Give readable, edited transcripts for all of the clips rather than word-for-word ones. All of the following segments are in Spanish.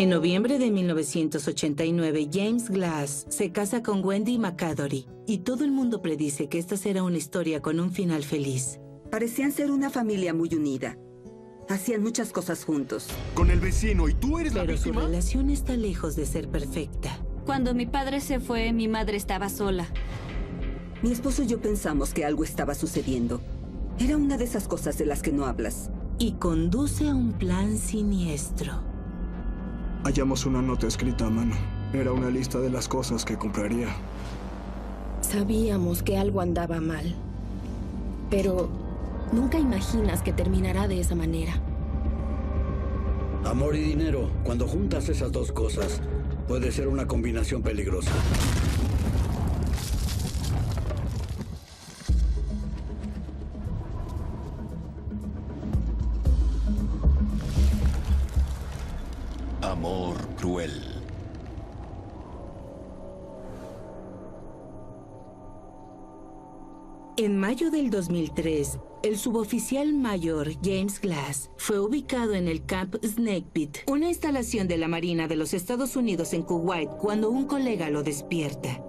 En noviembre de 1989, James Glass se casa con Wendy McAdory y todo el mundo predice que esta será una historia con un final feliz. Parecían ser una familia muy unida. Hacían muchas cosas juntos. Con el vecino, ¿y tú eres la Pero su víctima? relación está lejos de ser perfecta. Cuando mi padre se fue, mi madre estaba sola. Mi esposo y yo pensamos que algo estaba sucediendo. Era una de esas cosas de las que no hablas. Y conduce a un plan siniestro. Hallamos una nota escrita a mano. Era una lista de las cosas que compraría. Sabíamos que algo andaba mal, pero nunca imaginas que terminará de esa manera. Amor y dinero, cuando juntas esas dos cosas, puede ser una combinación peligrosa. Amor cruel. En mayo del 2003, el suboficial mayor James Glass fue ubicado en el Camp Snake Pit, una instalación de la Marina de los Estados Unidos en Kuwait, cuando un colega lo despierta.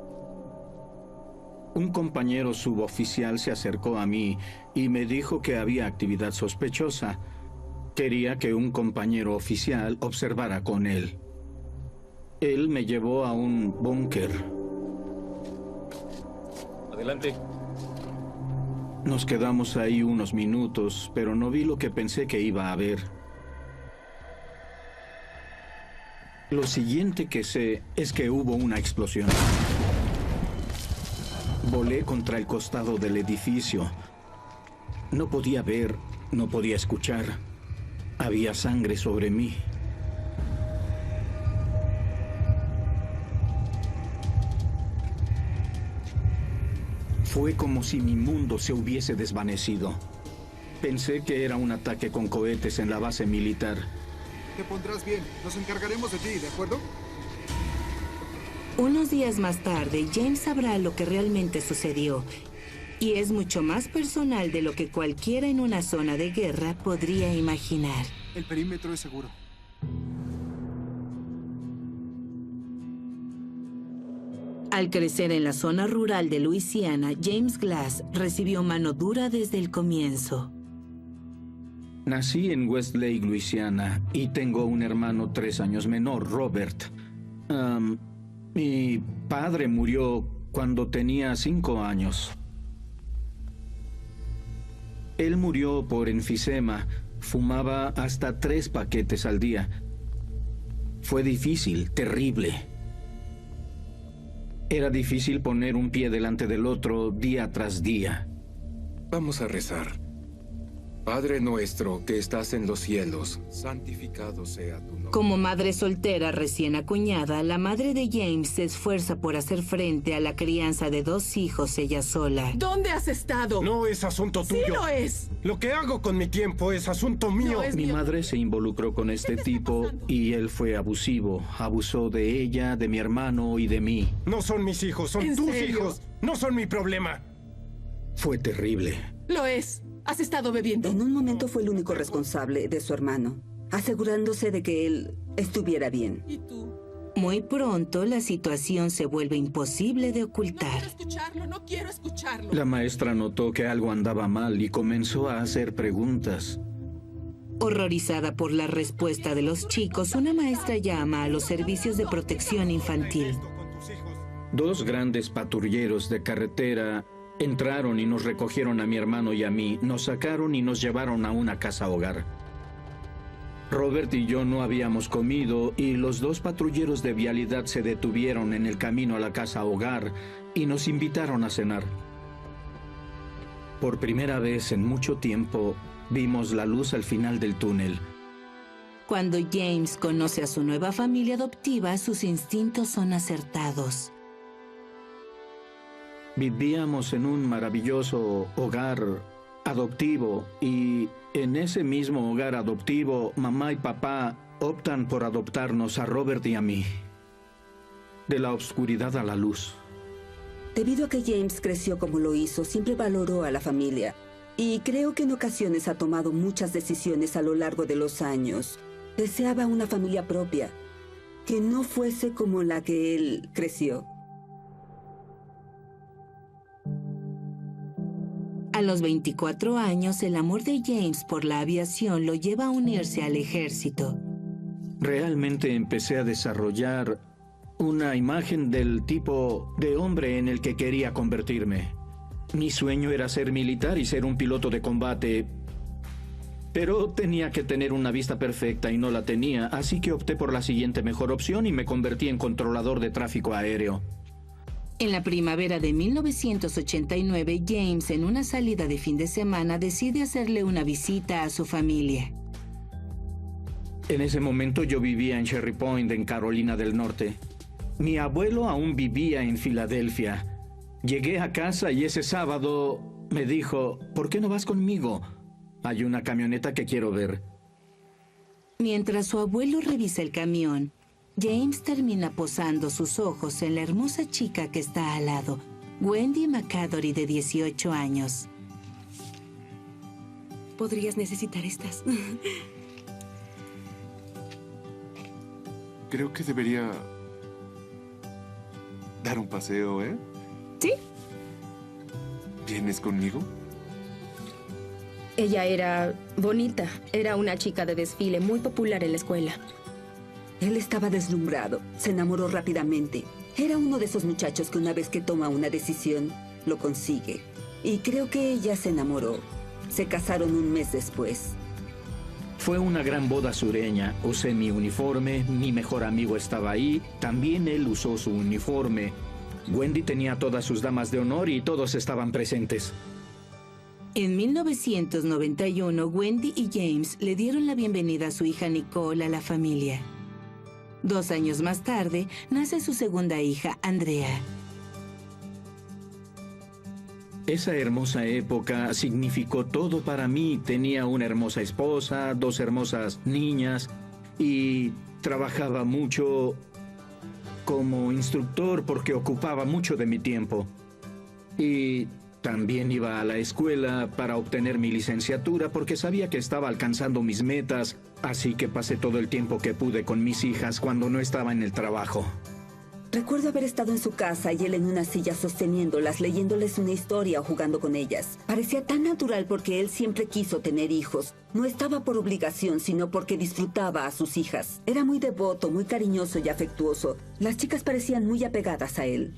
Un compañero suboficial se acercó a mí y me dijo que había actividad sospechosa. Quería que un compañero oficial observara con él. Él me llevó a un búnker. Adelante. Nos quedamos ahí unos minutos, pero no vi lo que pensé que iba a ver. Lo siguiente que sé es que hubo una explosión. Volé contra el costado del edificio. No podía ver, no podía escuchar. Había sangre sobre mí. Fue como si mi mundo se hubiese desvanecido. Pensé que era un ataque con cohetes en la base militar. Te pondrás bien. Nos encargaremos de ti, ¿de acuerdo? Unos días más tarde, James sabrá lo que realmente sucedió. Y es mucho más personal de lo que cualquiera en una zona de guerra podría imaginar. El perímetro es seguro. Al crecer en la zona rural de Luisiana, James Glass recibió mano dura desde el comienzo. Nací en Westlake, Luisiana, y tengo un hermano 3 años menor, Robert. Mi padre murió cuando tenía 5 años. Él murió por enfisema. Fumaba hasta 3 paquetes al día. Fue difícil, terrible. Era difícil poner un pie delante del otro día tras día. Vamos a rezar. Padre nuestro que estás en los cielos, santificado sea tu nombre. Como madre soltera recién acuñada, la madre de James se esfuerza por hacer frente a la crianza de 2 hijos ella sola. ¿Dónde has estado? No es asunto tuyo. ¡Sí lo es! Lo que hago con mi tiempo es asunto mío. No es Mi madre se involucró con este tipo y él fue abusivo. Abusó de ella, de mi hermano y de mí. No son mis hijos, son ¿En tus serio? hijos. No son mi problema. Fue terrible. Lo es. Has estado bebiendo. En un momento fue el único responsable de su hermano, asegurándose de que él estuviera bien. ¿Y tú? Muy pronto la situación se vuelve imposible de No ocultar. quiero escucharlo, no quiero escucharlo. La maestra notó que algo andaba mal y comenzó a hacer preguntas. Horrorizada por la respuesta de los chicos, una maestra llama a los servicios de protección infantil. 2 grandes patrulleros de carretera entraron y nos recogieron a mi hermano y a mí, nos sacaron y nos llevaron a una casa hogar. Robert y yo no habíamos comido y los 2 patrulleros de vialidad se detuvieron en el camino a la casa hogar y nos invitaron a cenar. Por primera vez en mucho tiempo vimos la luz al final del túnel. Cuando James conoce a su nueva familia adoptiva, sus instintos son acertados. Vivíamos en un maravilloso hogar adoptivo y en ese mismo hogar adoptivo, mamá y papá optan por adoptarnos a Robert y a mí. De la oscuridad a la luz. Debido a que James creció como lo hizo, siempre valoró a la familia. Y creo que en ocasiones ha tomado muchas decisiones a lo largo de los años. Deseaba una familia propia. que no fuese como la que él creció. A los 24 años, el amor de James por la aviación lo lleva a unirse al ejército. Realmente empecé a desarrollar una imagen del tipo de hombre en el que quería convertirme. Mi sueño era ser militar y ser un piloto de combate, pero tenía que tener una vista perfecta y no la tenía, así que opté por la siguiente mejor opción y me convertí en controlador de tráfico aéreo. En la primavera de 1989, James, en una salida de fin de semana, decide hacerle una visita a su familia. En ese momento yo vivía en Cherry Point, en Carolina del Norte. Mi abuelo aún vivía en Filadelfia. Llegué a casa y ese sábado me dijo, ¿por qué no vas conmigo? Hay una camioneta que quiero ver. Mientras su abuelo revisa el camión, James termina posando sus ojos en la hermosa chica que está al lado, Wendy McAdory, de 18 años. Podrías necesitar estas. Creo que debería dar un paseo, ¿eh? ¿Sí? ¿Vienes conmigo? Ella era bonita. Era una chica de desfile muy popular en la escuela. Él estaba deslumbrado. Se enamoró rápidamente. Era uno de esos muchachos que una vez que toma una decisión, lo consigue. Y creo que ella se enamoró. Se casaron un mes después. Fue una gran boda sureña. Usé mi uniforme, mi mejor amigo estaba ahí, también él usó su uniforme. Wendy tenía todas sus damas de honor y todos estaban presentes. En 1991, Wendy y James le dieron la bienvenida a su hija Nicole a la familia. 2 años más tarde, nace su segunda hija, Andrea. Esa hermosa época significó todo para mí. Tenía una hermosa esposa, 2 hermosas niñas y trabajaba mucho como instructor porque ocupaba mucho de mi tiempo. Y también iba a la escuela para obtener mi licenciatura porque sabía que estaba alcanzando mis metas, así que pasé todo el tiempo que pude con mis hijas cuando no estaba en el trabajo. Recuerdo haber estado en su casa y él en una silla sosteniéndolas, leyéndoles una historia o jugando con ellas. Parecía tan natural porque él siempre quiso tener hijos. No estaba por obligación, sino porque disfrutaba a sus hijas. Era muy devoto, muy cariñoso y afectuoso. Las chicas parecían muy apegadas a él.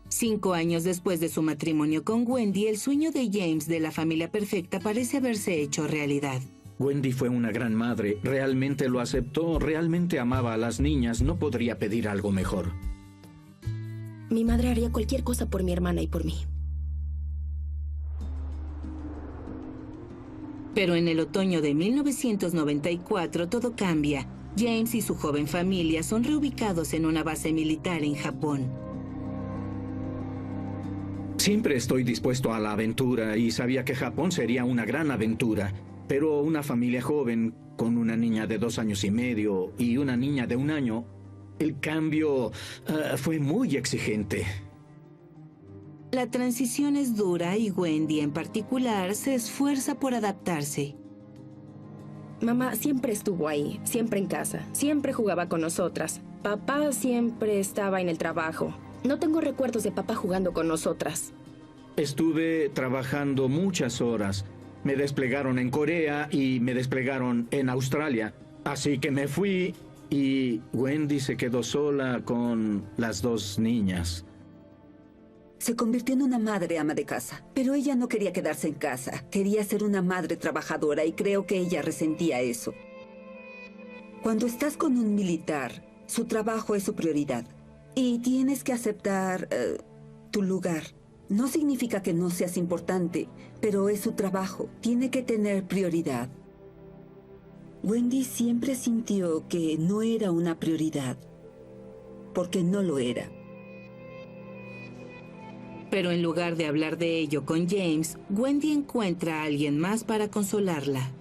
5 años después de su matrimonio con Wendy, el sueño de James de la familia perfecta parece haberse hecho realidad. Wendy fue una gran madre, realmente lo aceptó, realmente amaba a las niñas, no podría pedir algo mejor. Mi madre haría cualquier cosa por mi hermana y por mí. Pero en el otoño de 1994 todo cambia. James y su joven familia son reubicados en una base militar en Japón. Siempre estoy dispuesto a la aventura y sabía que Japón sería una gran aventura. Pero una familia joven, con una niña de 2 años y medio y una niña de 1 año, el cambio fue muy exigente. La transición es dura y Wendy en particular se esfuerza por adaptarse. Mamá siempre estuvo ahí, siempre en casa, siempre jugaba con nosotras. Papá siempre estaba en el trabajo. No tengo recuerdos de papá jugando con nosotras. Estuve trabajando muchas horas. Me desplegaron en Corea y me desplegaron en Australia. Así que me fui y Wendy se quedó sola con las 2 niñas. Se convirtió en una madre ama de casa, pero ella no quería quedarse en casa. Quería ser una madre trabajadora y creo que ella resentía eso. Cuando estás con un militar, su trabajo es su prioridad y tienes que aceptar tu lugar. No significa que no seas importante, pero es su trabajo. Tiene que tener prioridad. Wendy siempre sintió que no era una prioridad, porque no lo era. Pero en lugar de hablar de ello con James, Wendy encuentra a alguien más para consolarla.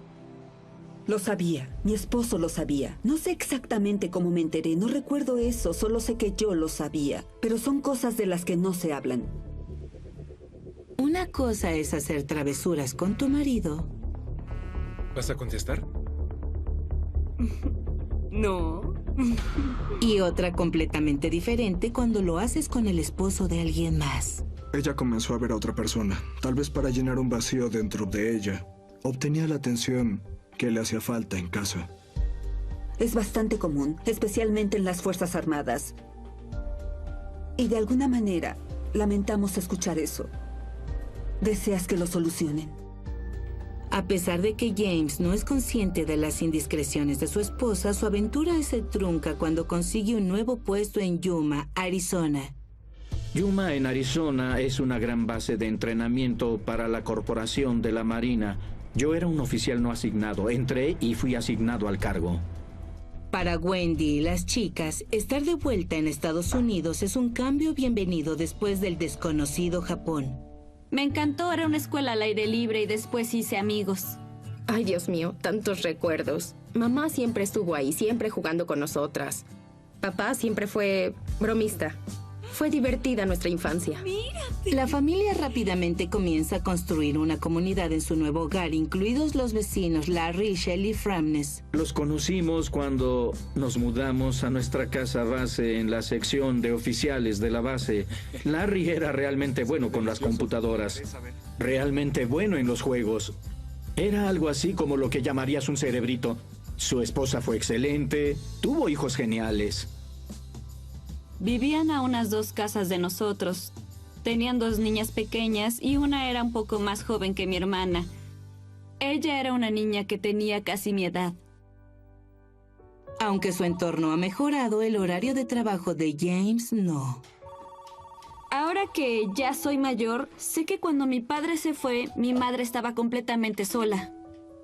Lo sabía. Mi esposo lo sabía. No sé exactamente cómo me enteré. No recuerdo eso. Solo sé que yo lo sabía. Pero son cosas de las que no se hablan. Una cosa es hacer travesuras con tu marido. ¿Vas a contestar? No. Y otra completamente diferente cuando lo haces con el esposo de alguien más. Ella comenzó a ver a otra persona, tal vez para llenar un vacío dentro de ella. Obtenía la atención que le hacía falta en casa. Es bastante común, especialmente en las Fuerzas Armadas. Y de alguna manera, lamentamos escuchar eso. ¿Deseas que lo solucionen? A pesar de que James no es consciente de las indiscreciones de su esposa, su aventura se trunca cuando consigue un nuevo puesto en Yuma, Arizona. Yuma en Arizona es una gran base de entrenamiento para la Corporación de la Marina. Yo era un oficial no asignado. Entré y fui asignado al cargo. Para Wendy y las chicas, estar de vuelta en Estados Unidos es un cambio bienvenido después del desconocido Japón. Me encantó, era una escuela al aire libre y después hice amigos. Ay, Dios mío, tantos recuerdos. Mamá siempre estuvo ahí, siempre jugando con nosotras. Papá siempre fue bromista. Fue divertida nuestra infancia. La familia rápidamente comienza a construir una comunidad en su nuevo hogar, incluidos los vecinos Larry y Shelley Framnes. Los conocimos cuando nos mudamos a nuestra casa base en la sección de oficiales de la base. Larry era realmente bueno con las computadoras, realmente bueno en los juegos. Era algo así como lo que llamarías un cerebrito. Su esposa fue excelente, tuvo hijos geniales. Vivían a unas 2 casas de nosotros. Tenían 2 niñas pequeñas y una era un poco más joven que mi hermana. Ella era una niña que tenía casi mi edad. Aunque su entorno ha mejorado, el horario de trabajo de James no. Ahora que ya soy mayor, sé que cuando mi padre se fue, mi madre estaba completamente sola.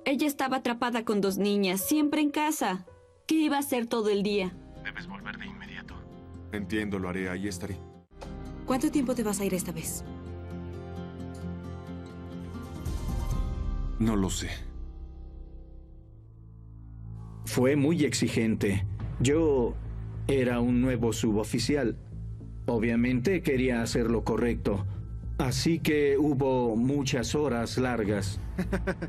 Ella estaba atrapada con 2 niñas, siempre en casa. ¿Qué iba a hacer todo el día? Debes volver de inmediato. Entiendo, lo haré, ahí estaré. ¿Cuánto tiempo te vas a ir esta vez? No lo sé. Fue muy exigente. Yo era un nuevo suboficial. Obviamente quería hacer lo correcto. Así que hubo muchas horas largas.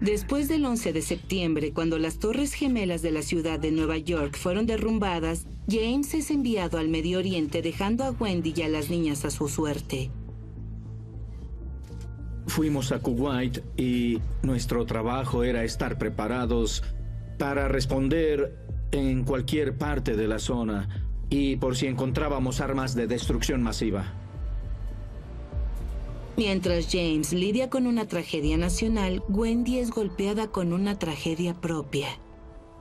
Después del 11 de septiembre, cuando las torres gemelas de la ciudad de Nueva York fueron derrumbadas, James es enviado al Medio Oriente dejando a Wendy y a las niñas a su suerte. Fuimos a Kuwait y nuestro trabajo era estar preparados para responder en cualquier parte de la zona y por si encontrábamos armas de destrucción masiva. Mientras James lidia con una tragedia nacional, Wendy es golpeada con una tragedia propia.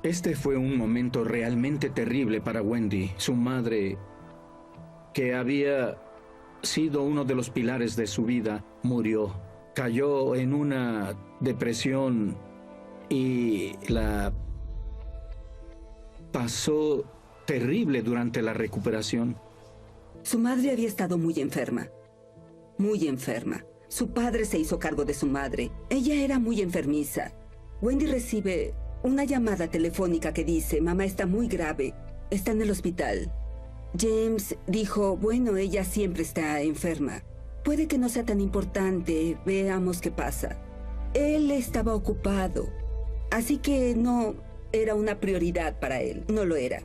Este fue un momento realmente terrible para Wendy. Su madre, que había sido uno de los pilares de su vida, murió. Cayó en una depresión y la pasó terrible durante la recuperación. Su madre había estado muy enferma. Muy enferma. Su padre se hizo cargo de su madre. Ella era muy enfermiza. Wendy recibe una llamada telefónica que dice: mamá está muy grave, está en el hospital. James dijo: bueno, ella siempre está enferma. Puede que no sea tan importante, veamos qué pasa. Él estaba ocupado, así que no era una prioridad para él, no lo era.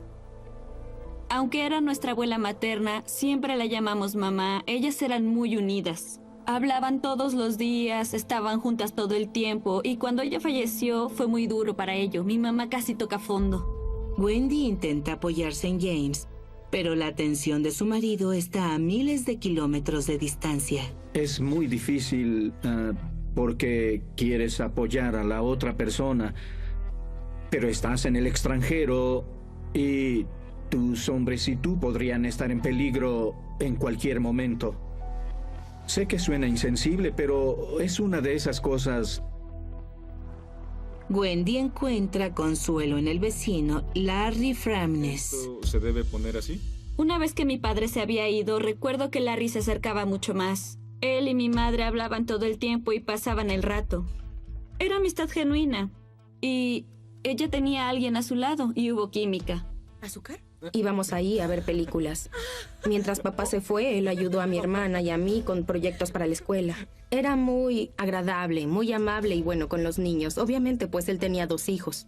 Aunque era nuestra abuela materna, siempre la llamamos mamá. Ellas eran muy unidas. Hablaban todos los días, estaban juntas todo el tiempo, y cuando ella falleció fue muy duro para ello. Mi mamá casi toca fondo. Wendy intenta apoyarse en James, pero la atención de su marido está a miles de kilómetros de distancia. Es muy difícil porque quieres apoyar a la otra persona, pero estás en el extranjero y tus hombres y tú podrían estar en peligro en cualquier momento. Sé que suena insensible, pero es una de esas cosas. Wendy encuentra consuelo en el vecino Larry Framnes. ¿Esto se debe poner así? Una vez que mi padre se había ido, recuerdo que Larry se acercaba mucho más. Él y mi madre hablaban todo el tiempo y pasaban el rato. Era amistad genuina. Y ella tenía a alguien a su lado y hubo química. ¿Azúcar? Íbamos ahí a ver películas. Mientras papá se fue, él ayudó a mi hermana y a mí con proyectos para la escuela. Era muy agradable, muy amable y bueno con los niños. Obviamente, pues él tenía 2 hijos.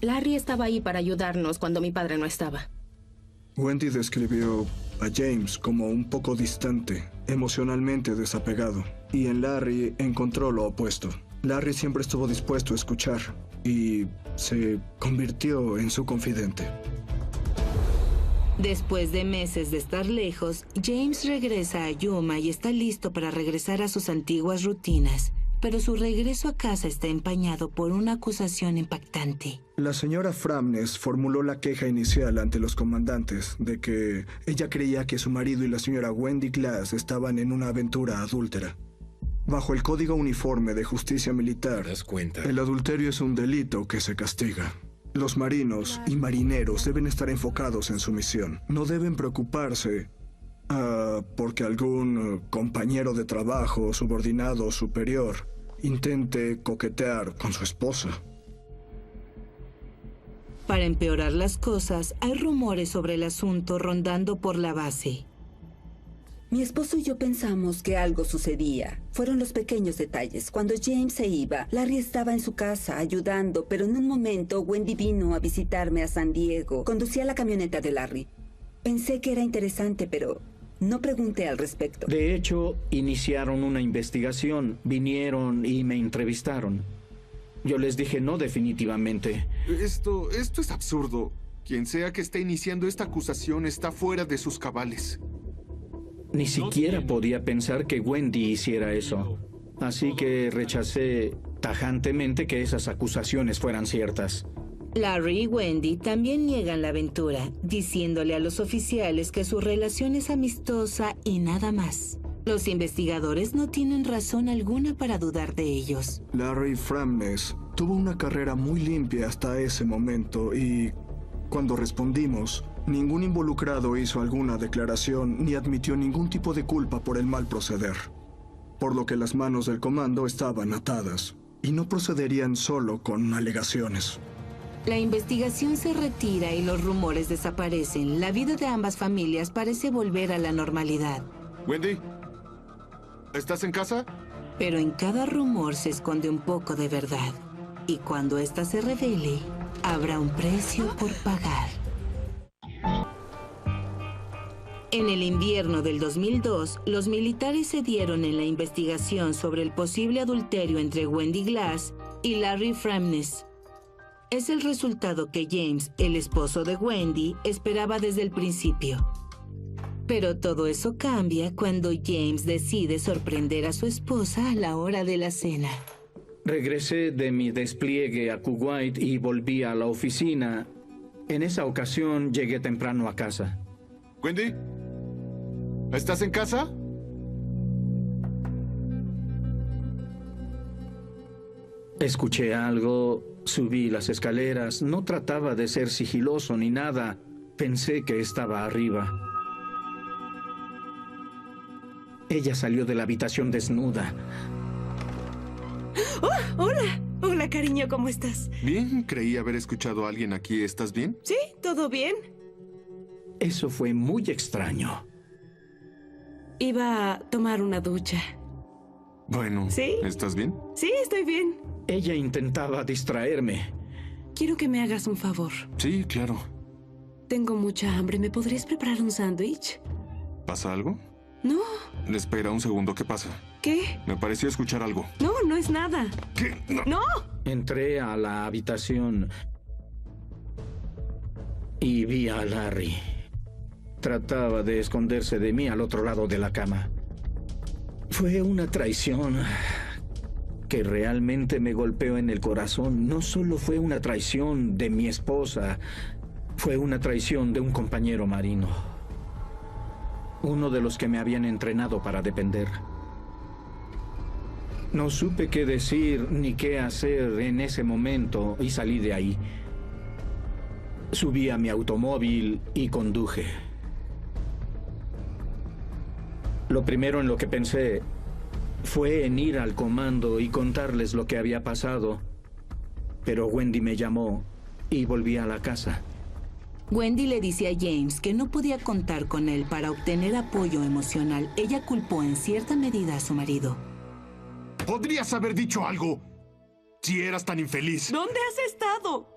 Larry estaba ahí para ayudarnos cuando mi padre no estaba. Wendy describió a James como un poco distante, emocionalmente desapegado, y en Larry encontró lo opuesto. Larry siempre estuvo dispuesto a escuchar y se convirtió en su confidente. Después de meses de estar lejos, James regresa a Yuma y está listo para regresar a sus antiguas rutinas. Pero su regreso a casa está empañado por una acusación impactante. La señora Framnes formuló la queja inicial ante los comandantes de que ella creía que su marido y la señora Wendy Glass estaban en una aventura adúltera. Bajo el Código Uniforme de Justicia Militar, ¿te das cuenta? El adulterio es un delito que se castiga. Los marinos y marineros deben estar enfocados en su misión. No deben preocuparse porque algún compañero de trabajo, subordinado o superior, intente coquetear con su esposa. Para empeorar las cosas, hay rumores sobre el asunto rondando por la base. Mi esposo y yo pensamos que algo sucedía. Fueron los pequeños detalles. Cuando James se iba, Larry estaba en su casa ayudando, pero en un momento Wendy vino a visitarme a San Diego. Conducía la camioneta de Larry. Pensé que era interesante, pero no pregunté al respecto. De hecho, iniciaron una investigación, vinieron y me entrevistaron. Yo les dije no definitivamente. Esto es absurdo. Quien sea que esté iniciando esta acusación está fuera de sus cabales. Ni siquiera podía pensar que Wendy hiciera eso. Así que rechacé tajantemente que esas acusaciones fueran ciertas. Larry y Wendy también niegan la aventura, diciéndole a los oficiales que su relación es amistosa y nada más. Los investigadores no tienen razón alguna para dudar de ellos. Larry Framnes tuvo una carrera muy limpia hasta ese momento y, cuando respondimos, ningún involucrado hizo alguna declaración ni admitió ningún tipo de culpa por el mal proceder. Por lo que las manos del comando estaban atadas y no procederían solo con alegaciones. La investigación se retira y los rumores desaparecen. La vida de ambas familias parece volver a la normalidad. Wendy, ¿estás en casa? Pero en cada rumor se esconde un poco de verdad. Y cuando ésta se revele, habrá un precio por pagar. En el invierno del 2002, los militares cedieron en la investigación sobre el posible adulterio entre Wendy Glass y Larry Framnes. Es el resultado que James, el esposo de Wendy, esperaba desde el principio. Pero todo eso cambia cuando James decide sorprender a su esposa a la hora de la cena. Regresé de mi despliegue a Kuwait y volví a la oficina. En esa ocasión llegué temprano a casa. Wendy, ¿estás en casa? Escuché algo, subí las escaleras, no trataba de ser sigiloso ni nada. Pensé que estaba arriba. Ella salió de la habitación desnuda. ¡Oh, hola! Hola, cariño, ¿cómo estás? Bien, creí haber escuchado a alguien aquí. ¿Estás bien? Sí, ¿todo bien? Eso fue muy extraño. Iba a tomar una ducha. Bueno, ¿sí? ¿Estás bien? Sí, estoy bien. Ella intentaba distraerme. Quiero que me hagas un favor. Sí, claro. Tengo mucha hambre. ¿Me podrías preparar un sándwich? ¿Pasa algo? No. Espera un segundo, ¿qué pasa? ¿Qué? Me pareció escuchar algo. No, no es nada. ¿Qué? No. ¡No! Entré a la habitación y vi a Larry. Trataba de esconderse de mí al otro lado de la cama. Fue una traición que realmente me golpeó en el corazón. No solo fue una traición de mi esposa, fue una traición de un compañero marino. Uno de los que me habían entrenado para depender. No supe qué decir ni qué hacer en ese momento y salí de ahí. Subí a mi automóvil y conduje. Lo primero en lo que pensé fue en ir al comando y contarles lo que había pasado. Pero Wendy me llamó y volví a la casa. Wendy le dice a James que no podía contar con él para obtener apoyo emocional. Ella culpó en cierta medida a su marido. ¡Podrías haber dicho algo! Si eras tan infeliz. ¿Dónde has estado?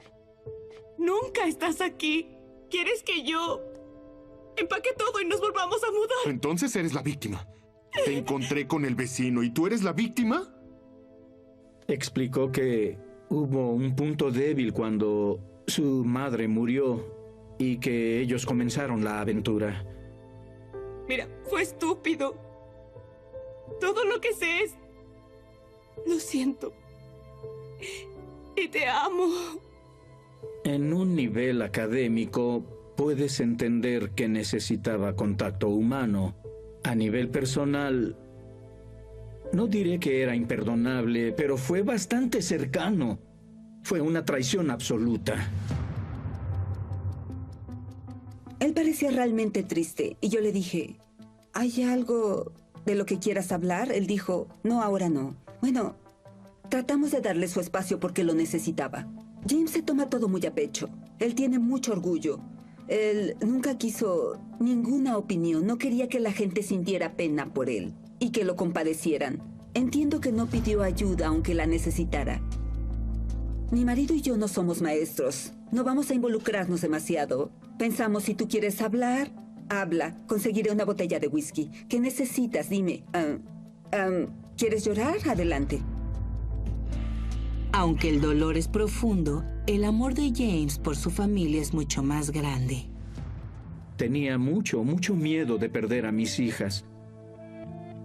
Nunca estás aquí. ¿Quieres que yo empaque todo y nos volvamos a mudar? Entonces eres la víctima. Te encontré con el vecino y tú eres la víctima. Explicó que hubo un punto débil cuando su madre murió y que ellos comenzaron la aventura. Mira, fue estúpido. Todo lo que sé es... Lo siento. Y te amo. En un nivel académico, puedes entender que necesitaba contacto humano. A nivel personal, no diré que era imperdonable, pero fue bastante cercano. Fue una traición absoluta. Él parecía realmente triste y yo le dije, ¿hay algo de lo que quieras hablar? Él dijo, no, ahora no. Bueno, tratamos de darle su espacio porque lo necesitaba. James se toma todo muy a pecho. Él tiene mucho orgullo. Él nunca quiso ninguna opinión. No quería que la gente sintiera pena por él y que lo compadecieran. Entiendo que no pidió ayuda aunque la necesitara. Mi marido y yo no somos maestros. No vamos a involucrarnos demasiado. Pensamos, si tú quieres hablar, habla. Conseguiré una botella de whisky. ¿Qué necesitas? Dime. ¿Quieres llorar? Adelante. Aunque el dolor es profundo, el amor de James por su familia es mucho más grande. Tenía mucho miedo de perder a mis hijas,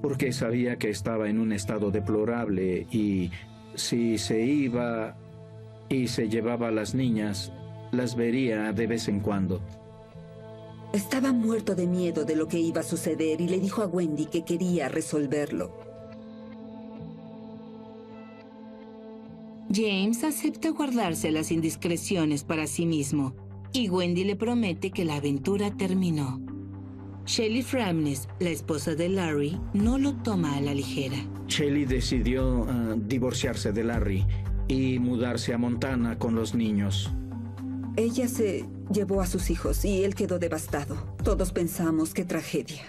porque sabía que estaba en un estado deplorable y si se iba y se llevaba a las niñas, las vería de vez en cuando. Estaba muerto de miedo de lo que iba a suceder y le dijo a Wendy que quería resolverlo. James acepta guardarse las indiscreciones para sí mismo y Wendy le promete que la aventura terminó. Shelley Framnes, la esposa de Larry, no lo toma a la ligera. Shelley decidió divorciarse de Larry y mudarse a Montana con los niños. Ella se llevó a sus hijos y él quedó devastado. Todos pensamos, qué tragedia.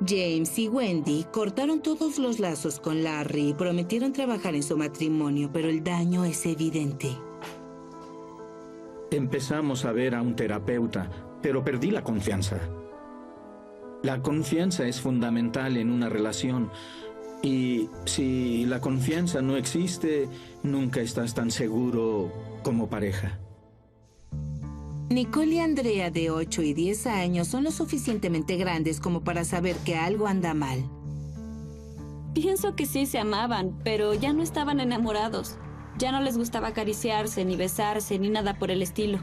James y Wendy cortaron todos los lazos con Larry y prometieron trabajar en su matrimonio, pero el daño es evidente. Empezamos a ver a un terapeuta, pero perdí la confianza. La confianza es fundamental en una relación. Y si la confianza no existe, nunca estás tan seguro como pareja. Nicole y Andrea, de 8 y 10 años, son lo suficientemente grandes como para saber que algo anda mal. Pienso que sí se amaban, pero ya no estaban enamorados. Ya no les gustaba acariciarse, ni besarse, ni nada por el estilo.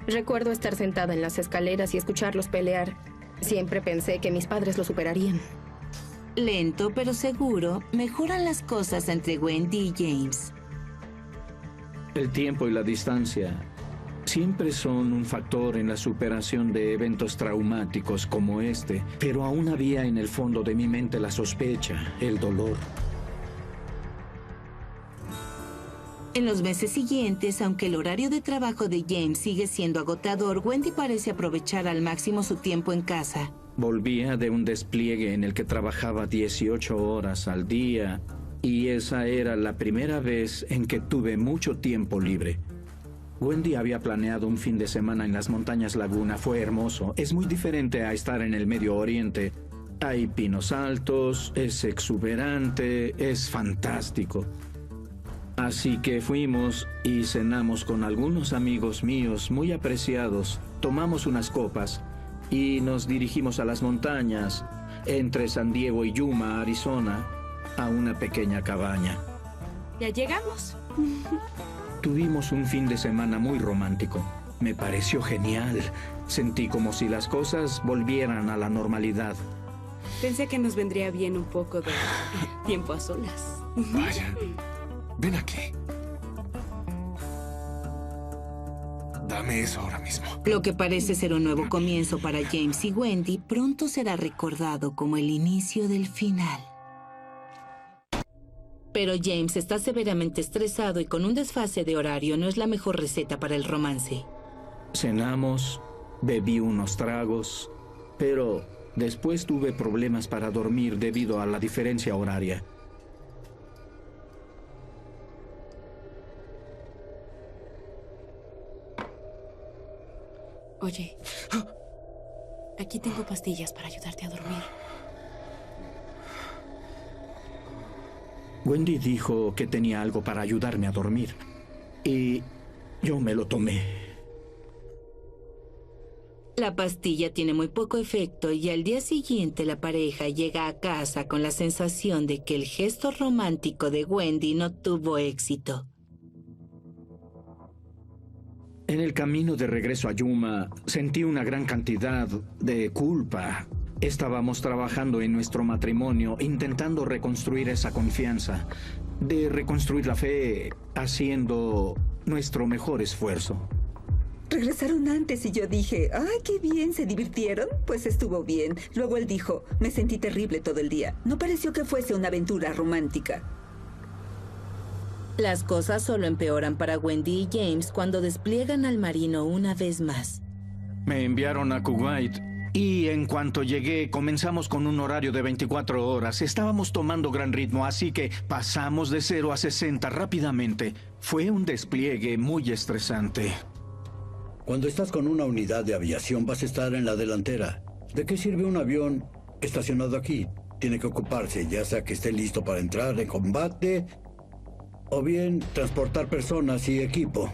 Recuerdo estar sentada en las escaleras y escucharlos pelear. Siempre pensé que mis padres lo superarían. Lento pero seguro, mejoran las cosas entre Wendy y James. El tiempo y la distancia siempre son un factor en la superación de eventos traumáticos como este, pero aún había en el fondo de mi mente la sospecha, el dolor. En los meses siguientes, aunque el horario de trabajo de James sigue siendo agotador, Wendy parece aprovechar al máximo su tiempo en casa. Volvía de un despliegue en el que trabajaba 18 horas al día y esa era la primera vez en que tuve mucho tiempo libre. Wendy había planeado un fin de semana en las montañas Laguna. Fue hermoso. Es muy diferente a estar en el Medio Oriente. Hay pinos altos, es exuberante, es fantástico. Así que fuimos y cenamos con algunos amigos míos muy apreciados. Tomamos unas copas y nos dirigimos a las montañas, entre San Diego y Yuma, Arizona, a una pequeña cabaña. Ya llegamos. Tuvimos un fin de semana muy romántico. Me pareció genial. Sentí como si las cosas volvieran a la normalidad. Pensé que nos vendría bien un poco de tiempo a solas. Vaya, ven aquí. Dame eso ahora mismo. Lo que parece ser un nuevo comienzo para James y Wendy pronto será recordado como el inicio del final. Pero James está severamente estresado y con un desfase de horario no es la mejor receta para el romance. Cenamos, bebí unos tragos, pero después tuve problemas para dormir debido a la diferencia horaria. Oye, aquí tengo pastillas para ayudarte a dormir. Wendy dijo que tenía algo para ayudarme a dormir. Y yo me lo tomé. La pastilla tiene muy poco efecto y al día siguiente la pareja llega a casa con la sensación de que el gesto romántico de Wendy no tuvo éxito. En el camino de regreso a Yuma, sentí una gran cantidad de culpa. Estábamos trabajando en nuestro matrimonio, intentando reconstruir esa confianza, de reconstruir la fe, haciendo nuestro mejor esfuerzo. Regresaron antes y yo dije, ¡ay, qué bien! ¿Se divirtieron? Pues estuvo bien. Luego él dijo, me sentí terrible todo el día. No pareció que fuese una aventura romántica. Las cosas solo empeoran para Wendy y James cuando despliegan al marino una vez más. Me enviaron a Kuwait y en cuanto llegué comenzamos con un horario de 24 horas. Estábamos tomando gran ritmo, así que pasamos de 0 a 60 rápidamente. Fue un despliegue muy estresante. Cuando estás con una unidad de aviación vas a estar en la delantera. ¿De qué sirve un avión estacionado aquí? Tiene que ocuparse, ya sea que esté listo para entrar en combate o bien transportar personas y equipo.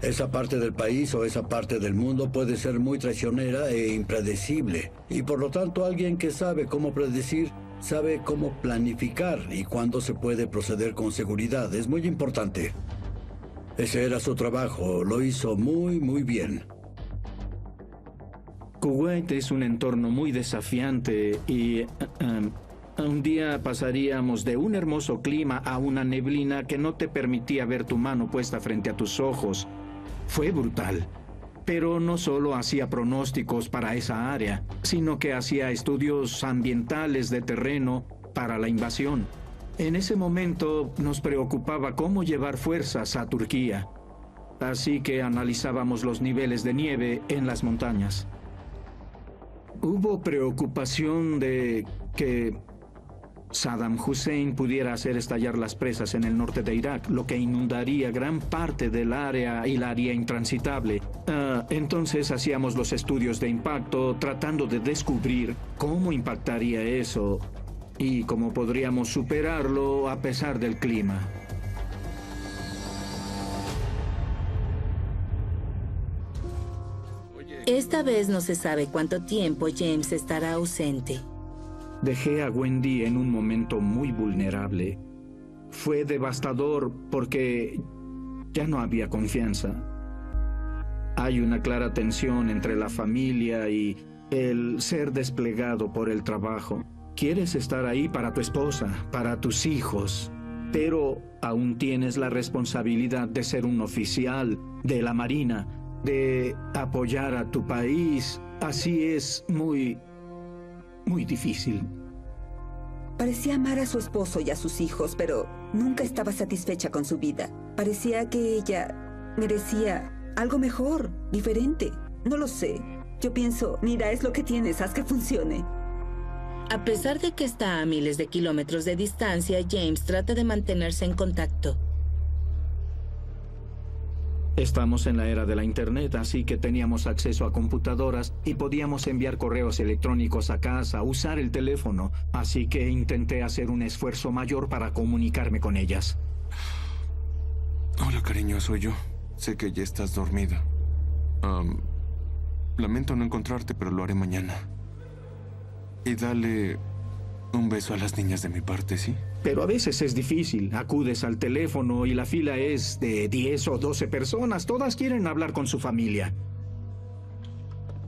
Esa parte del país o esa parte del mundo puede ser muy traicionera e impredecible. Y por lo tanto alguien que sabe cómo predecir, sabe cómo planificar y cuándo se puede proceder con seguridad. Es muy importante. Ese era su trabajo, lo hizo muy bien. Kuwait es un entorno muy desafiante y un día pasaríamos de un hermoso clima a una neblina que no te permitía ver tu mano puesta frente a tus ojos. Fue brutal, pero no solo hacía pronósticos para esa área, sino que hacía estudios ambientales de terreno para la invasión. En ese momento nos preocupaba cómo llevar fuerzas a Turquía, así que analizábamos los niveles de nieve en las montañas. Hubo preocupación de que Saddam Hussein pudiera hacer estallar las presas en el norte de Irak, lo que inundaría gran parte del área y la haría intransitable. Entonces hacíamos los estudios de impacto tratando de descubrir cómo impactaría eso y cómo podríamos superarlo a pesar del clima. Esta vez no se sabe cuánto tiempo James estará ausente. Dejé a Wendy en un momento muy vulnerable. Fue devastador porque ya no había confianza. Hay una clara tensión entre la familia y el ser desplegado por el trabajo. Quieres estar ahí para tu esposa, para tus hijos, pero aún tienes la responsabilidad de ser un oficial de la Marina, de apoyar a tu país. Así es muy difícil. Parecía amar a su esposo y a sus hijos, pero nunca estaba satisfecha con su vida. Parecía que ella merecía algo mejor, diferente. No lo sé. Yo pienso, mira, es lo que tienes, haz que funcione. A pesar de que está a miles de kilómetros de distancia, James trata de mantenerse en contacto. Estamos en la era de la Internet, así que teníamos acceso a computadoras y podíamos enviar correos electrónicos a casa, usar el teléfono. Así que intenté hacer un esfuerzo mayor para comunicarme con ellas. Hola, cariño, soy yo. Sé que ya estás dormida. Lamento no encontrarte, pero lo haré mañana. Y dale un beso a las niñas de mi parte, ¿sí? Pero a veces es difícil. Acudes al teléfono y la fila es de 10 o 12 personas. Todas quieren hablar con su familia.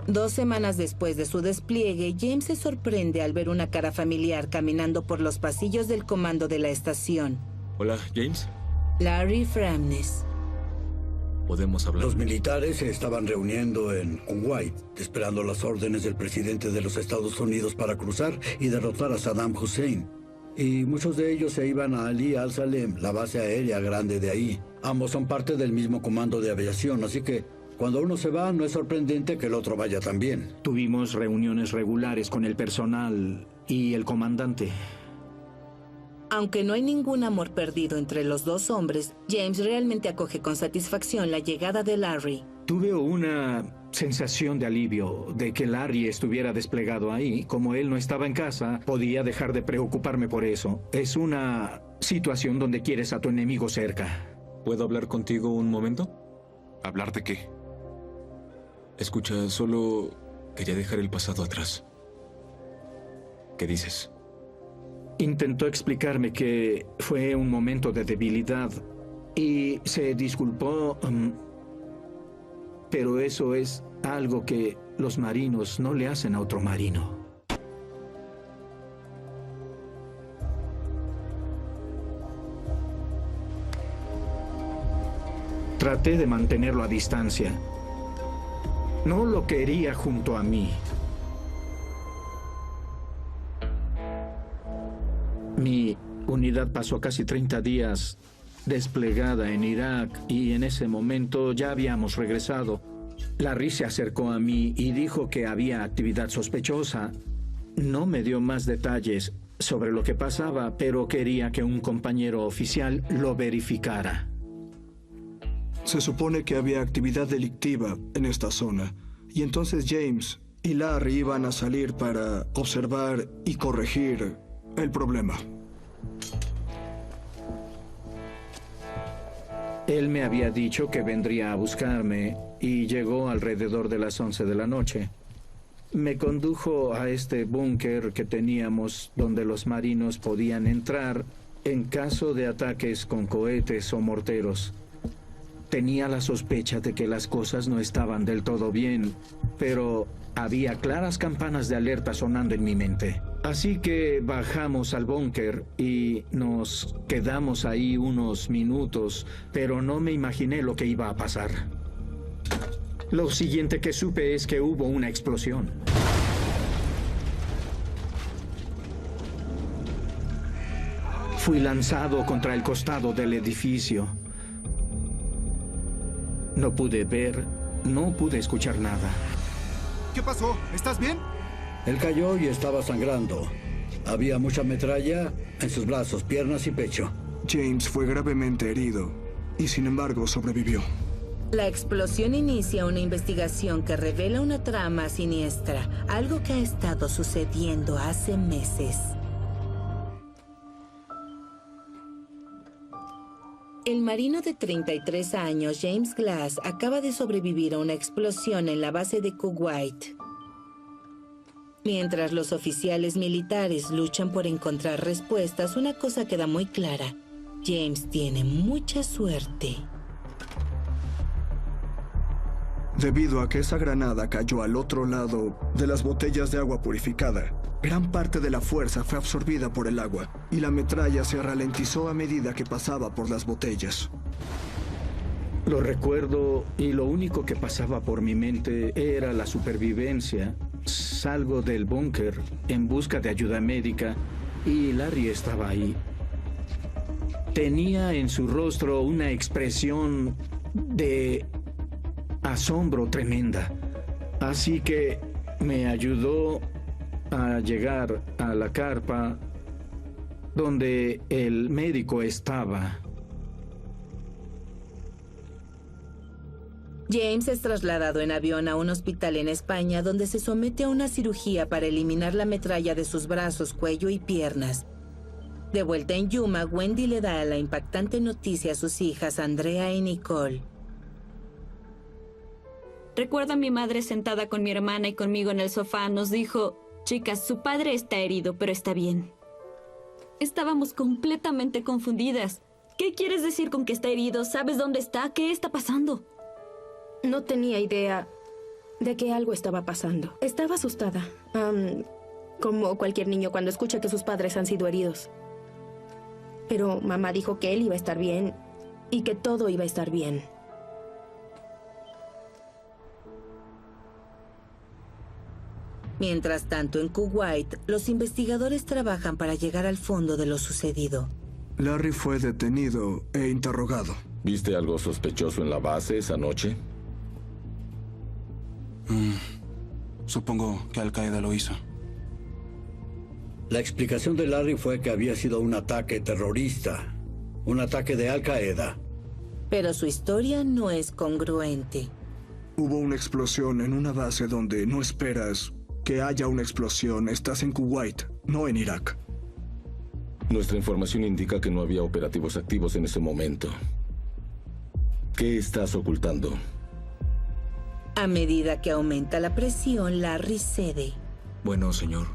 2 semanas después de su despliegue, James se sorprende al ver una cara familiar caminando por los pasillos del comando de la estación. Hola, James. Larry Framnes. Podemos hablar. Los militares se estaban reuniendo en Kuwait, esperando las órdenes del presidente de los Estados Unidos para cruzar y derrotar a Saddam Hussein. Y muchos de ellos se iban a Ali al-Salem, la base aérea grande de ahí. Ambos son parte del mismo comando de aviación, así que cuando uno se va, no es sorprendente que el otro vaya también. Tuvimos reuniones regulares con el personal y el comandante. Aunque no hay ningún amor perdido entre los dos hombres, James realmente acoge con satisfacción la llegada de Larry. Tuve una sensación de alivio de que Larry estuviera desplegado ahí. Como él no estaba en casa, podía dejar de preocuparme por eso. Es una situación donde quieres a tu enemigo cerca. ¿Puedo hablar contigo un momento? ¿Hablar de qué? Escucha, solo quería dejar el pasado atrás. ¿Qué dices? Intentó explicarme que fue un momento de debilidad y se disculpó, pero eso es algo que los marinos no le hacen a otro marino. Traté de mantenerlo a distancia. No lo quería junto a mí. Mi unidad pasó casi 30 días desplegada en Irak y en ese momento ya habíamos regresado. Larry se acercó a mí y dijo que había actividad sospechosa. No me dio más detalles sobre lo que pasaba, pero quería que un compañero oficial lo verificara. Se supone que había actividad delictiva en esta zona, y entonces James y Larry iban a salir para observar y corregir el problema. Él me había dicho que vendría a buscarme y llegó alrededor de las 11 de la noche. Me condujo a este búnker que teníamos donde los marinos podían entrar en caso de ataques con cohetes o morteros. Tenía la sospecha de que las cosas no estaban del todo bien, pero había claras campanas de alerta sonando en mi mente. Así que bajamos al búnker y nos quedamos ahí unos minutos, pero no me imaginé lo que iba a pasar. Lo siguiente que supe es que hubo una explosión. Fui lanzado contra el costado del edificio. No pude ver, no pude escuchar nada. ¿Qué pasó? ¿Estás bien? Él cayó y estaba sangrando. Había mucha metralla en sus brazos, piernas y pecho. James fue gravemente herido y sin embargo sobrevivió. La explosión inicia una investigación que revela una trama siniestra, algo que ha estado sucediendo hace meses. El marino de 33 años, James Glass, acaba de sobrevivir a una explosión en la base de Kuwait. Mientras los oficiales militares luchan por encontrar respuestas, una cosa queda muy clara. James tiene mucha suerte. Debido a que esa granada cayó al otro lado de las botellas de agua purificada, gran parte de la fuerza fue absorbida por el agua y la metralla se ralentizó a medida que pasaba por las botellas. Lo recuerdo y lo único que pasaba por mi mente era la supervivencia. Salgo del búnker en busca de ayuda médica y Larry estaba ahí. Tenía en su rostro una expresión de asombro tremenda. Así que me ayudó a llegar a la carpa donde el médico estaba. James es trasladado en avión a un hospital en España donde se somete a una cirugía para eliminar la metralla de sus brazos, cuello y piernas. De vuelta en Yuma, Wendy le da la impactante noticia a sus hijas, Andrea y Nicole. Recuerdo a mi madre sentada con mi hermana y conmigo en el sofá. Nos dijo: chicas, su padre está herido, pero está bien. Estábamos completamente confundidas. ¿Qué quieres decir con que está herido? ¿Sabes dónde está? ¿Qué está pasando? No tenía idea de que algo estaba pasando. Estaba asustada, como cualquier niño cuando escucha que sus padres han sido heridos. Pero mamá dijo que él iba a estar bien y que todo iba a estar bien. Mientras tanto, en Kuwait, los investigadores trabajan para llegar al fondo de lo sucedido. Larry fue detenido e interrogado. ¿Viste algo sospechoso en la base esa noche? Supongo que Al-Qaeda lo hizo. La explicación de Larry fue que había sido un ataque terrorista, un ataque de Al Qaeda. Pero su historia no es congruente. Hubo una explosión en una base donde no esperas que haya una explosión. Estás en Kuwait, no en Irak. Nuestra información indica que no había operativos activos en ese momento. ¿Qué estás ocultando? A medida que aumenta la presión, Larry cede. Bueno, señor.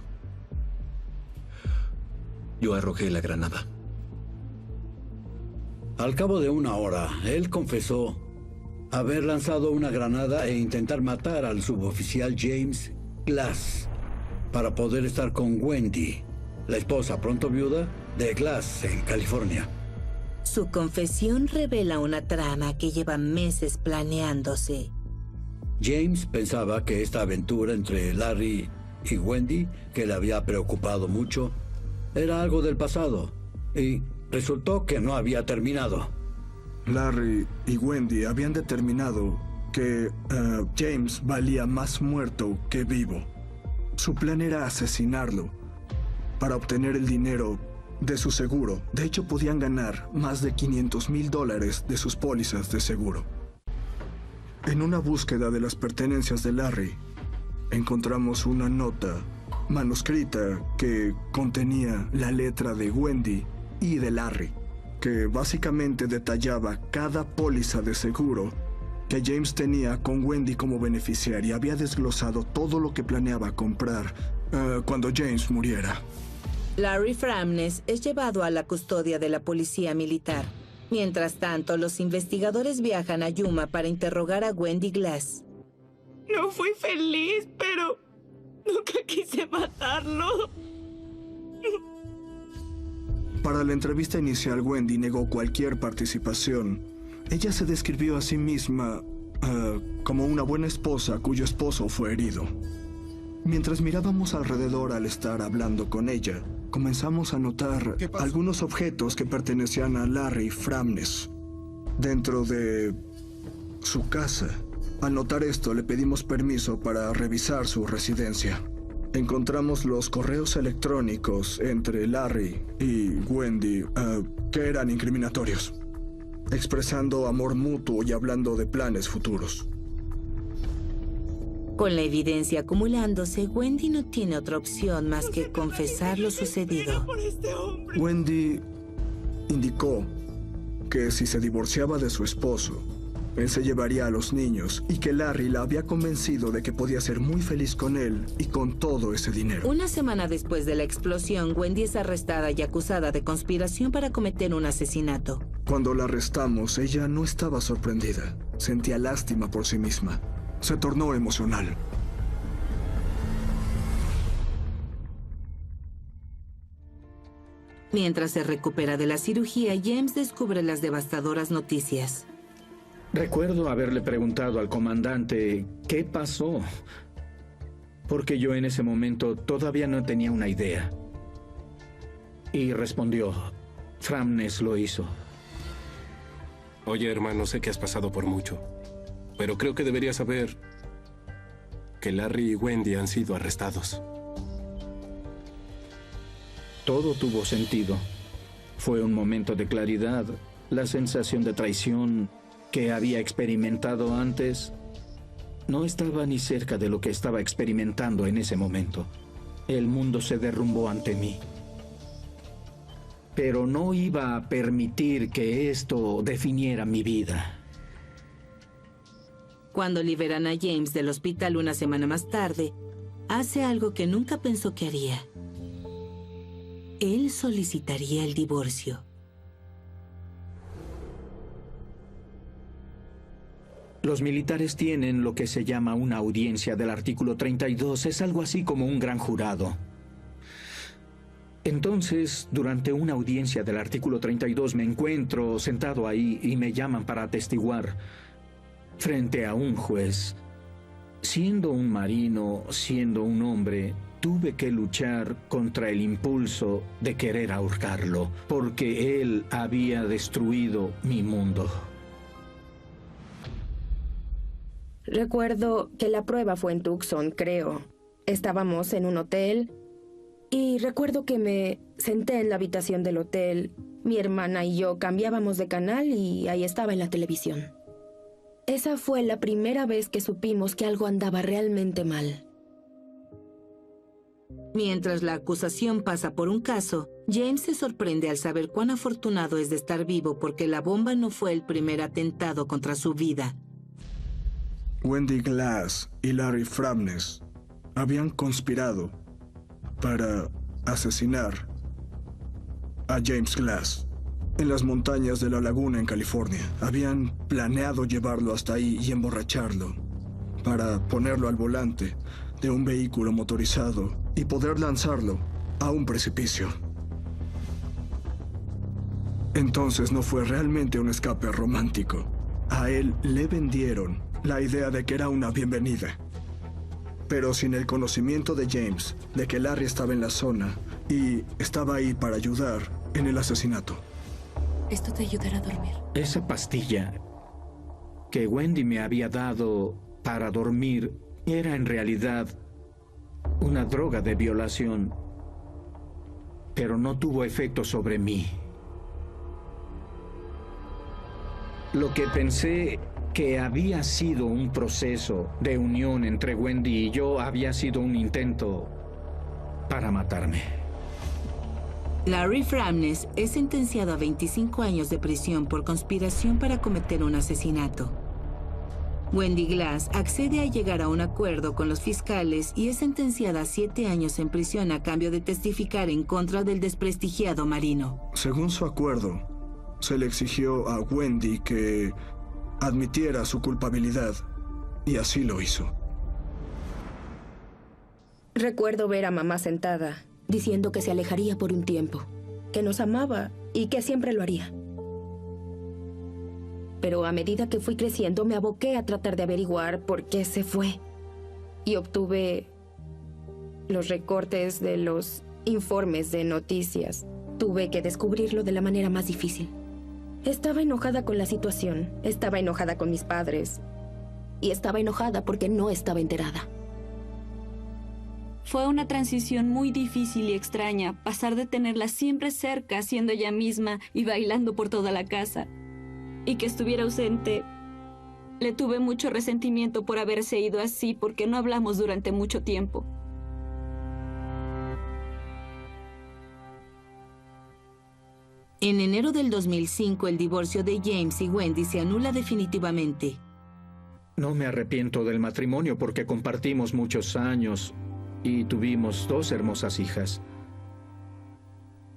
Yo arrojé la granada. Al cabo de una hora, él confesó haber lanzado una granada e intentar matar al suboficial James Glass para poder estar con Wendy, la esposa pronto viuda de Glass en California. Su confesión revela una trama que lleva meses planeándose. James pensaba que esta aventura entre Larry y Wendy, que le había preocupado mucho, era algo del pasado, y resultó que no había terminado. Larry y Wendy habían determinado que James valía más muerto que vivo. Su plan era asesinarlo para obtener el dinero de su seguro. De hecho, podían ganar más de $500,000 de sus pólizas de seguro. En una búsqueda de las pertenencias de Larry, encontramos una nota manuscrita que contenía la letra de Wendy y de Larry, que básicamente detallaba cada póliza de seguro que James tenía con Wendy como beneficiaria. Había desglosado todo lo que planeaba comprar cuando James muriera. Larry Framnes es llevado a la custodia de la policía militar. Mientras tanto, los investigadores viajan a Yuma para interrogar a Wendy Glass. No fui feliz, pero nunca quise matarlo. Para la entrevista inicial, Wendy negó cualquier participación. Ella se describió a sí misma como una buena esposa cuyo esposo fue herido. Mientras mirábamos alrededor al estar hablando con ella, comenzamos a notar algunos objetos que pertenecían a Larry Framnes dentro de su casa. Al notar esto, le pedimos permiso para revisar su residencia. Encontramos los correos electrónicos entre Larry y Wendy que eran incriminatorios, expresando amor mutuo y hablando de planes futuros. Con la evidencia acumulándose, Wendy no tiene otra opción más que confesar lo sucedido. Wendy indicó que si se divorciaba de su esposo, él se llevaría a los niños y que Larry la había convencido de que podía ser muy feliz con él y con todo ese dinero. Una semana después de la explosión, Wendy es arrestada y acusada de conspiración para cometer un asesinato. Cuando la arrestamos, ella no estaba sorprendida. Sentía lástima por sí misma. Se tornó emocional. Mientras se recupera de la cirugía, James descubre las devastadoras noticias. Recuerdo haberle preguntado al comandante qué pasó, porque yo en ese momento todavía no tenía una idea. Y respondió, Framnes lo hizo. Oye, hermano, sé que has pasado por mucho, pero creo que deberías saber que Larry y Wendy han sido arrestados. Todo tuvo sentido. Fue un momento de claridad. La sensación de traición que había experimentado antes no estaba ni cerca de lo que estaba experimentando en ese momento. El mundo se derrumbó ante mí. Pero no iba a permitir que esto definiera mi vida. Cuando liberan a James del hospital una semana más tarde, hace algo que nunca pensó que haría. Él solicitaría el divorcio. Los militares tienen lo que se llama una audiencia del artículo 32. Es algo así como un gran jurado. Entonces, durante una audiencia del artículo 32, me encuentro sentado ahí y me llaman para atestiguar frente a un juez. Siendo un marino, siendo un hombre, tuve que luchar contra el impulso de querer ahorcarlo, porque él había destruido mi mundo. Recuerdo que la prueba fue en Tucson, creo. Estábamos en un hotel Y recuerdo que me senté en la habitación del hotel. Mi hermana y yo cambiábamos de canal y ahí estaba en la televisión. Esa fue la primera vez que supimos que algo andaba realmente mal. Mientras la acusación pasa por un caso, James se sorprende al saber cuán afortunado es de estar vivo porque la bomba no fue el primer atentado contra su vida. Wendy Glass y Larry Framnes habían conspirado para asesinar a James Glass en las montañas de la laguna en California. Habían planeado llevarlo hasta ahí y emborracharlo para ponerlo al volante de un vehículo motorizado y poder lanzarlo a un precipicio. Entonces no fue realmente un escape romántico. A él le vendieron la idea de que era una bienvenida. Pero sin el conocimiento de James de que Larry estaba en la zona y estaba ahí para ayudar en el asesinato. Esto te ayudará a dormir. Esa pastilla que Wendy me había dado para dormir era en realidad una droga de violación, pero no tuvo efecto sobre mí. Lo que pensé que había sido un proceso de unión entre Wendy y yo había sido un intento para matarme. Larry Framnes es sentenciado a 25 años de prisión por conspiración para cometer un asesinato. Wendy Glass accede a llegar a un acuerdo con los fiscales y es sentenciada a 7 años en prisión a cambio de testificar en contra del desprestigiado marino. Según su acuerdo, se le exigió a Wendy que admitiera su culpabilidad, y así lo hizo. Recuerdo ver a mamá sentada, diciendo que se alejaría por un tiempo, que nos amaba y que siempre lo haría. Pero a medida que fui creciendo, me aboqué a tratar de averiguar por qué se fue. Y obtuve los recortes de los informes de noticias. Tuve que descubrirlo de la manera más difícil. Estaba enojada con la situación, estaba enojada con mis padres y estaba enojada porque no estaba enterada. Fue una transición muy difícil y extraña, pasar de tenerla siempre cerca, siendo ella misma y bailando por toda la casa, y que estuviera ausente. Le tuve mucho resentimiento por haberse ido así porque no hablamos durante mucho tiempo. En enero del 2005, el divorcio de James y Wendy se anula definitivamente. No me arrepiento del matrimonio porque compartimos muchos años y tuvimos 2 hermosas hijas.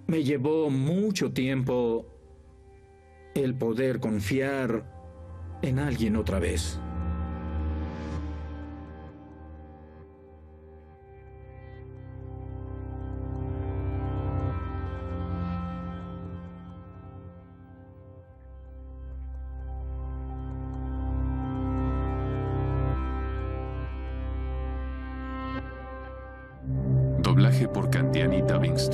Me llevó mucho tiempo el poder confiar en alguien otra vez. Doblaje por Candiani Dubbings.